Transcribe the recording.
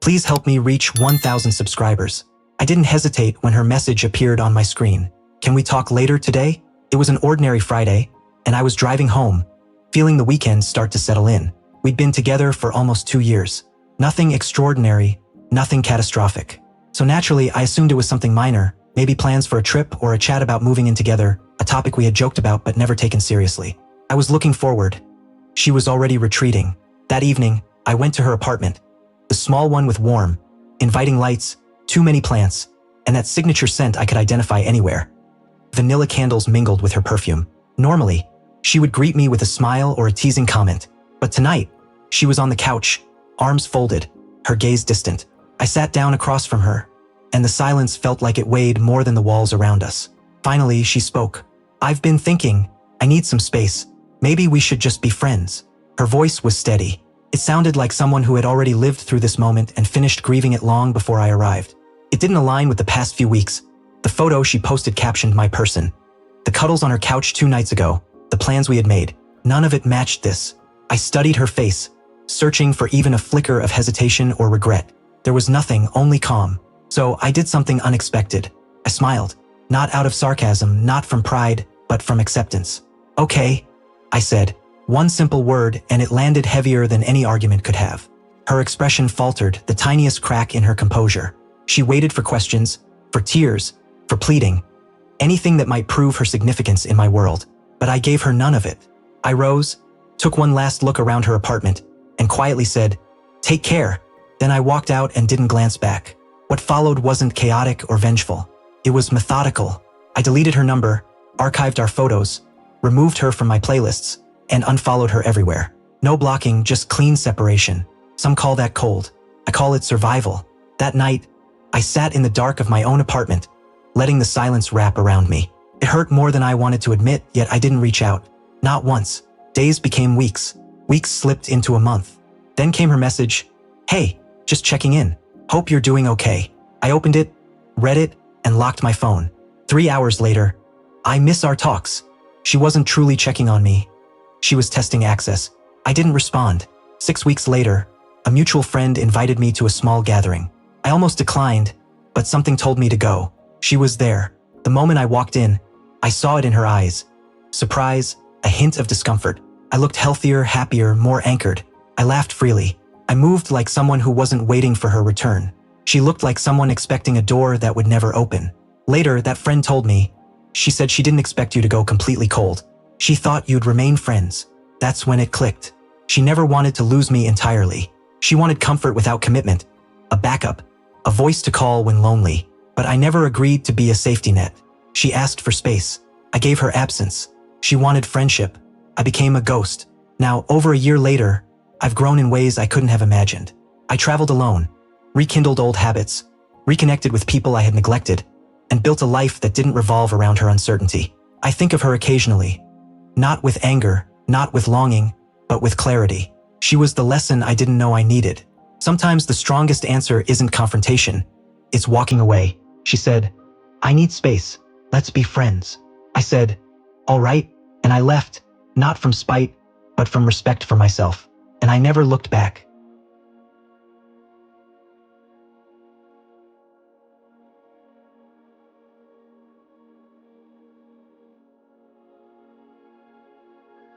Please help me reach 1,000 subscribers. I didn't hesitate when her message appeared on my screen. Can we talk later today? It was an ordinary Friday, and I was driving home, feeling the weekend start to settle in. We'd been together for almost 2 years. Nothing extraordinary, nothing catastrophic. So naturally, I assumed it was something minor, maybe plans for a trip or a chat about moving in together, a topic we had joked about but never taken seriously. I was looking forward. She was already retreating. That evening, I went to her apartment. The small one with warm, inviting lights, too many plants, and that signature scent I could identify anywhere. Vanilla candles mingled with her perfume. Normally, she would greet me with a smile or a teasing comment, but tonight, she was on the couch, arms folded, her gaze distant. I sat down across from her, and the silence felt like it weighed more than the walls around us. Finally, she spoke. "I've been thinking, I need some space. Maybe we should just be friends." Her voice was steady. It sounded like someone who had already lived through this moment and finished grieving it long before I arrived. It didn't align with the past few weeks. The photo she posted captioned my person. The cuddles on her couch 2 nights ago, the plans we had made, none of it matched this. I studied her face, searching for even a flicker of hesitation or regret. There was nothing, only calm. So I did something unexpected. I smiled, not out of sarcasm, not from pride, but from acceptance. "Okay," I said. One simple word, and it landed heavier than any argument could have. Her expression faltered, the tiniest crack in her composure. She waited for questions, for tears, for pleading, anything that might prove her significance in my world. But I gave her none of it. I rose, took one last look around her apartment, and quietly said, "Take care." Then I walked out and didn't glance back. What followed wasn't chaotic or vengeful. It was methodical. I deleted her number, archived our photos, removed her from my playlists, and unfollowed her everywhere. No blocking, just clean separation. Some call that cold. I call it survival. That night, I sat in the dark of my own apartment, letting the silence wrap around me. It hurt more than I wanted to admit, yet I didn't reach out. Not once. Days became weeks. Weeks slipped into a month. Then came her message, "Hey, just checking in. Hope you're doing okay." I opened it, read it, and locked my phone. 3 hours later, "I miss our talks." She wasn't truly checking on me. She was testing access. I didn't respond. 6 weeks later, a mutual friend invited me to a small gathering. I almost declined, but something told me to go. She was there. The moment I walked in, I saw it in her eyes. Surprise, a hint of discomfort. I looked healthier, happier, more anchored. I laughed freely. I moved like someone who wasn't waiting for her return. She looked like someone expecting a door that would never open. Later, that friend told me, she said she didn't expect you to go completely cold. She thought you'd remain friends. That's when it clicked. She never wanted to lose me entirely. She wanted comfort without commitment, a backup, a voice to call when lonely. But I never agreed to be a safety net. She asked for space. I gave her absence. She wanted friendship. I became a ghost. Now, over a year later, I've grown in ways I couldn't have imagined. I traveled alone, rekindled old habits, reconnected with people I had neglected, and built a life that didn't revolve around her uncertainty. I think of her occasionally, not with anger, not with longing, but with clarity. She was the lesson I didn't know I needed. Sometimes the strongest answer isn't confrontation, it's walking away. She said, "I need space. Let's be friends." I said, "All right," and I left, not from spite, but from respect for myself. And I never looked back.